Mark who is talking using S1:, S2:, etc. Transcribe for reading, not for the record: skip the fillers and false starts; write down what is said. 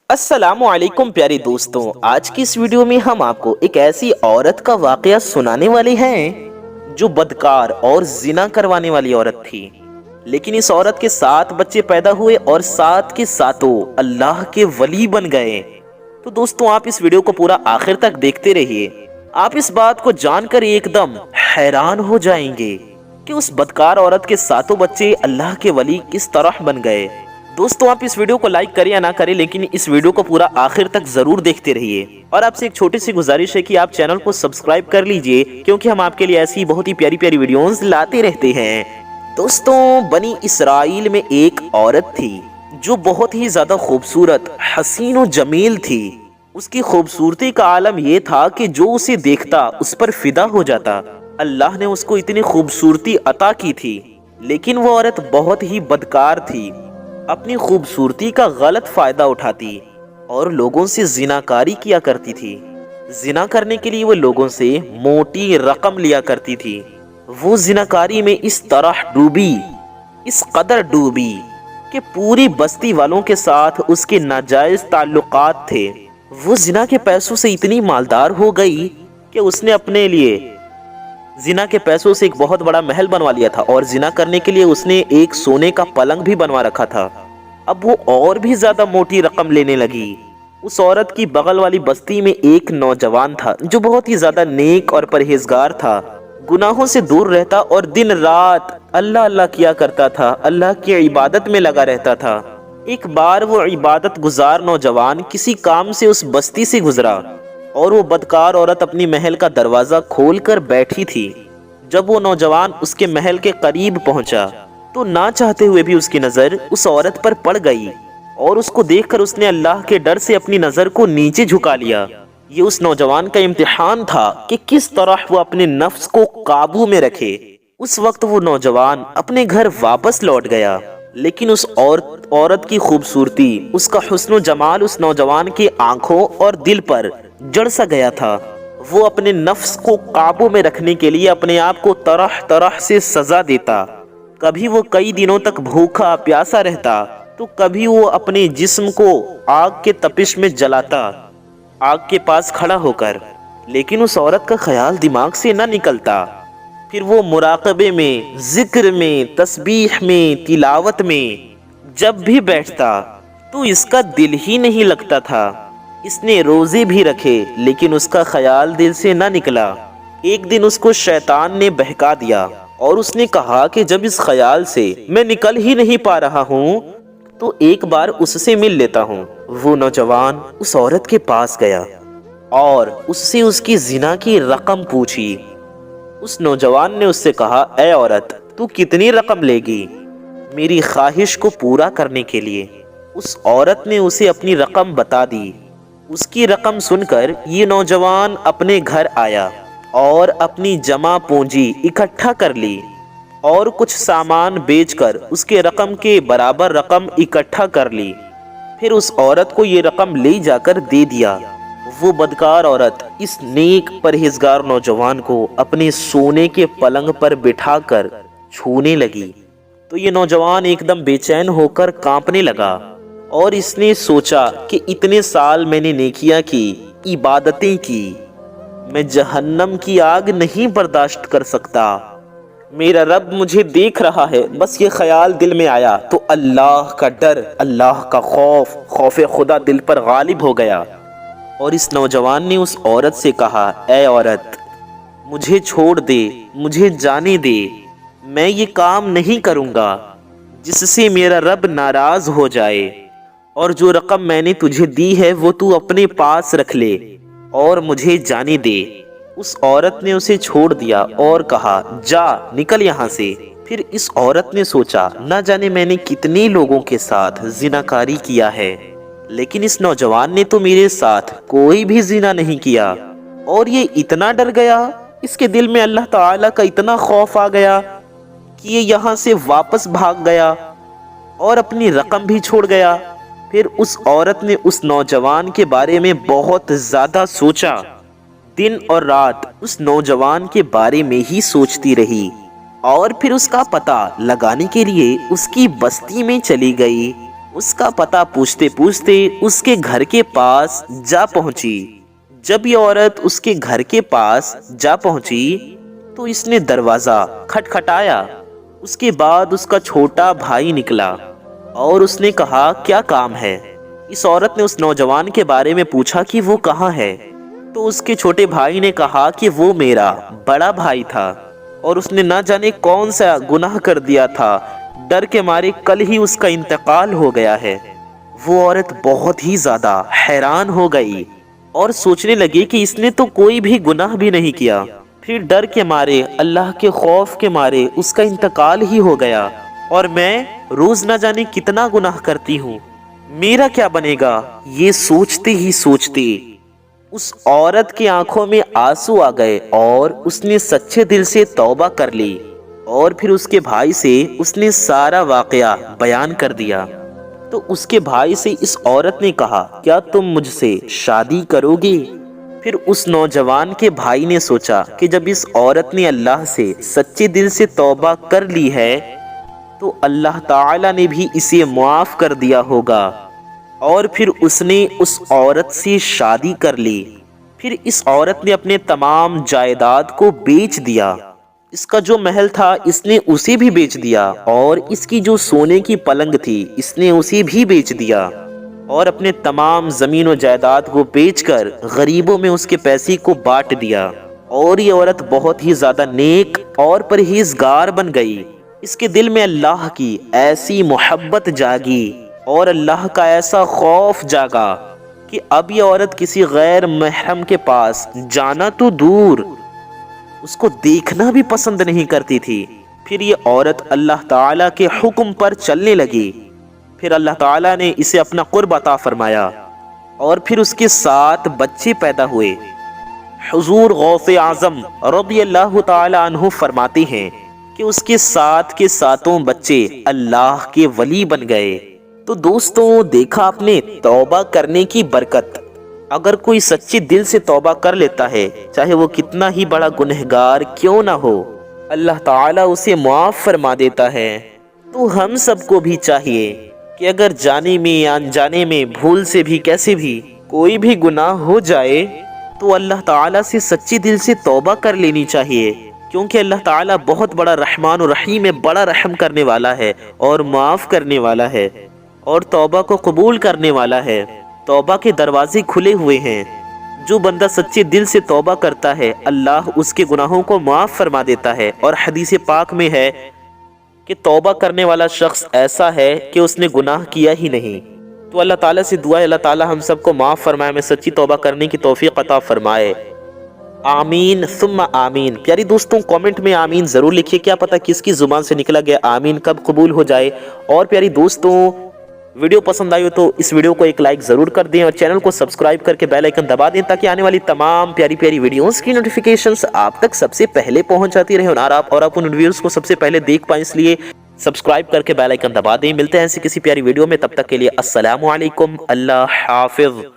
S1: अस्सलामुअलैकुम प्यारे दोस्तों, आज की इस वीडियो में हम आपको एक ऐसी औरत का वाकया सुनाने वाले हैं जो बदकार और जिना करवाने वाली औरत थी। लेकिन इस औरत के 7 बच्चे पैदा हुए और 7 के सातों अल्लाह के वली बन गए। तो दोस्तों, आप इस वीडियो को पूरा आखिर तक देखते रहिए। आप इस बात को जानकर एकदम हैरान हो जाएंगे कि उस बदकार औरत के 7 बच्चे अल्लाह के वली किस तरह बन गए। दोस्तों, आप इस वीडियो को लाइक करें या ना करें, लेकिन इस वीडियो को पूरा आखिर तक जरूर देखते रहिए। और आपसे एक छोटी सी गुजारिश है कि आप चैनल को सब्सक्राइब कर लीजिए, क्योंकि हम आपके लिए ऐसी बहुत ही प्यारी प्यारी वीडियोस लाते रहते हैं। दोस्तों, बनी इसराइल में एक औरत थी जो बहुत ही ज्यादा खूबसूरत, हसीन और जमील थी। उसकी खूबसूरती का आलम यह था कि जो उसे देखता उस पर फिदा हो जाता। अल्लाह ने उसको इतनी खूबसूरती अता की थी, लेकिन वो औरत बहुत ही बदकार थी। अपनी खूबसूरती का गलत फायदा उठाती और लोगों से जिनाकारी किया करती थी। जिना करने के लिए वो लोगों से मोटी रकम लिया करती थी। वो जिनाकारी में इस तरह डूबी, इस कदर डूबी कि पूरी बस्ती वालों के साथ उसके नाजायज ताल्लुकात थे। वो जिना के पैसों से इतनी मालदार हो गई कि उसने अपने लिए जिना के पैसों से एक बहुत बड़ा महल बनवा लिया था, और जिना करने के लिए उसने एक सोने का पलंग भी बनवा रखा था। अब वो और भी ज्यादा मोटी रकम लेने लगी। उस औरत की बगल वाली बस्ती में एक नौजवान था जो बहुत ही ज्यादा नेक और परहेजगार था, गुनाहों से दूर रहता और दिन रात अल्लाह अल्लाह किया करता था, अल्लाह की इबादत में लगा रहता था। एक बार वो इबादत गुजार नौजवान किसी काम से उस बस्ती से गुजरा और वो बदकार औरत अपनी महल का दरवाजा खोलकर बैठी थी। जब वो नौजवान उसके महल के करीब पहुंचा तो ना चाहते हुए भी उसकी नजर उस औरत पर पड़ गई, और उसको देखकर उसने अल्लाह के डर से अपनी नजर को नीचे झुका लिया। ये उस नौजवान का इम्तिहान था कि किस तरह वो अपने नफ्स को काबू में रखे। उस वक्त वो नौजवान अपने घर वापस लौट गया, लेकिन उस औरत की खूबसूरती, उसका हुस्न जमाल उस नौजवान की आंखों और दिल पर जड़ सा गया था। वो अपने नफ्स को काबू में रखने के लिए अपने आप को तरह तरह से सजा देता। कभी वो कई दिनों तक भूखा प्यासा रहता, तो कभी वो अपने जिस्म को आग के तपिश में जलाता, आग के पास खड़ा होकर। लेकिन उस औरत का ख्याल दिमाग से न निकलता। फिर वो मुराकबे में, जिक्र में, तस्बीह में, तिलावत में जब भी बैठता तो इसका दिल ही नहीं लगता था। इसने रोजे भी रखे, लेकिन उसका ख्याल दिल से न निकला। एक दिन उसको शैतान ने बहका दिया और उसने कहा कि जब इस ख्याल से मैं निकल ही नहीं पा रहा हूँ तो एक बार उससे मिल लेता हूँ। वो नौजवान उस औरत के पास गया और उससे उसकी जिना की रकम पूछी। उस नौजवान ने उससे कहा, ऐ औरत, तू कितनी रकम लेगी मेरी ख्वाहिश को पूरा करने के लिए? उस औरत ने उसे अपनी रकम बता दी। उसकी रकम सुनकर ये नौजवान अपने घर आया और अपनी जमा पूंजी इकट्ठा कर ली और कुछ सामान बेचकर उसके रकम के बराबर रकम इकट्ठा कर ली। फिर उस औरत को ये रकम ले जाकर दे दिया। वो बदकार औरत इस नेक परहेजगार नौजवान को अपने सोने के पलंग पर बिठाकर छूने लगी तो ये नौजवान एकदम बेचैन होकर कांपने लगा, और इसने सोचा कि इतने साल मैंने नेकियां की, इबादतें की, मैं जहन्नम की आग नहीं बर्दाश्त कर सकता। मेरा रब मुझे देख रहा है। बस ये ख्याल दिल में आया तो अल्लाह का डर, अल्लाह का खौफ खुदा दिल पर गालिब हो गया, और इस नौजवान ने उस औरत से कहा, ऐ औरत, मुझे छोड़ दे, मुझे जाने दे। मैं ये काम नहीं करूँगा जिससे मेरा रब नाराज हो जाए, और जो रकम मैंने तुझे दी है वो तू अपने पास रख ले और मुझे जाने दे। उस औरत ने उसे छोड़ दिया और कहा, जा निकल यहाँ से। फिर इस औरत ने सोचा, न जाने मैंने कितने लोगों के साथ जिनाकारी किया है, लेकिन इस नौजवान ने तो मेरे साथ कोई भी जिना नहीं किया, और ये इतना डर गया, इसके दिल में अल्लाह ताला का इतना खौफ आ गया कि ये यहाँ से वापस भाग गया और अपनी रकम भी छोड़ गया। फिर उस औरत ने उस नौजवान के बारे में बहुत ज्यादा सोचा, दिन और रात उस नौजवान के बारे में ही सोचती रही और फिर उसका पता लगाने के लिए उसकी बस्ती में चली गई। उसका पता पूछते पूछते उसके घर के पास जा पहुंची। जब ये औरत उसके घर के पास जा पहुंची तो इसने दरवाजा खटखटाया। उसके बाद उसका छोटा भाई निकला और उसने कहा, क्या काम है? इस औरत ने उस नौजवान के बारे में पूछा कि वो कहाँ है। तो उसके छोटे भाई ने कहा कि वो मेरा बड़ा भाई था और उसने ना जाने कौन सा गुनाह कर दिया था, डर के मारे कल ही उसका इंतकाल हो गया है। वो औरत बहुत ही ज्यादा हैरान हो गई और सोचने लगी कि इसने तो कोई भी गुनाह भी नहीं किया, फिर डर के मारे, अल्लाह के खौफ के मारे उसका इंतकाल ही हो गया और मैं रोज ना जाने कितना गुनाह करती हूँ, मेरा क्या बनेगा? ये सोचते ही सोचते उस औरत की आंखों में आंसू आ गए और उसने सच्चे दिल से तौबा कर ली और फिर उसके भाई से उसने सारा वाकया बयान कर दिया। तो उसके भाई से इस औरत ने कहा, क्या तुम मुझसे शादी करोगे? फिर उस नौजवान के भाई ने सोचा कि जब इस औरत ने अल्लाह से सच्चे दिल से तौबा कर ली है तो अल्लाह ताला ने भी इसे माफ कर दिया होगा। और फिर उसने उस औरत से शादी कर ली। फिर इस औरत ने अपने तमाम जायदाद को बेच दिया। इसका जो महल था इसने उसे भी बेच दिया और इसकी जो सोने की पलंग थी इसने उसे भी बेच दिया और अपने तमाम जमीन और जायदाद को बेचकर गरीबों में उसके पैसे को बांट दिया। और ये औरत बहुत ही ज्यादा नेक और परहेजगार बन गई। इसके दिल में अल्लाह की ऐसी मोहब्बत जागी और अल्लाह का ऐसा खौफ जागा कि अब ये औरत किसी गैर महरम के पास जाना तो दूर, उसको देखना भी पसंद नहीं करती थी। फिर ये औरत अल्लाह ताला के हुक्म पर चलने लगी। फिर अल्लाह ताला ने इसे अपना कुर्ब अता फरमाया और फिर उसके 7 बच्चे पैदा हुए। हुजूर गौसे आजम रज़ियल्लाहु ताला अन्हु फरमाते हैं कि उसके 7 के 7 बच्चे अल्लाह के वली बन गए। तो दोस्तों, देखा आपने तौबा करने की बरकत। अगर कोई सच्चे दिल से तौबा कर लेता है, चाहे वो कितना ही बड़ा गुनहगार क्यों ना हो, अल्लाह ताला उसे माफ फरमा देता है। तो हम सबको भी चाहिए कि अगर जाने में या अनजाने में भूल से भी कैसे भी कोई भी गुनाह हो जाए तो अल्लाह ताला से सच्चे दिल से तौबा कर लेनी चाहिए, क्योंकि अल्लाह ताला बहुत बड़ा रहमान और रहीम है, बड़ा रहम करने वाला है और माफ़ करने वाला है और तौबा को कबूल करने वाला है। तौबा के दरवाजे खुले हुए हैं। जो बंदा सच्चे दिल से तौबा करता है अल्लाह उसके गुनाहों को माफ़ फरमा देता है। और हदीस पाक में है कि तौबा करने वाला शख्स ऐसा है कि उसने गुनाह किया ही नहीं। तो अल्लाह ताला से दुआ है, अल्लाह ताला हम सबको माफ़ फरमाए, हमें सच्ची तौबा करने की तौफीक अता फरमाए। आमीन सुम्मा आमीन। प्यारी दोस्तों, कमेंट में आमीन ज़रूर लिखिए, क्या पता किसकी ज़ुबान से निकला गया आमीन कब कबूल हो जाए। और प्यारी दोस्तों, वीडियो पसंद आई हो तो इस वीडियो को एक लाइक ज़रूर कर दें और चैनल को सब्सक्राइब करके बेल आइकन दबा दें, ताकि आने वाली तमाम प्यारी प्यारी वीडियोस की नोटिफिकेशंस आप तक सबसे पहले पहुंच जाती रहे और आप उन वीडियोस को सबसे पहले देख पाएं। इसलिए सब्सक्राइब करके बेल आइकन दबा दें। मिलते हैं ऐसी किसी प्यारी वीडियो में, तब तक के लिए अस्सलामु अलैकुम, अल्लाह हाफिज़।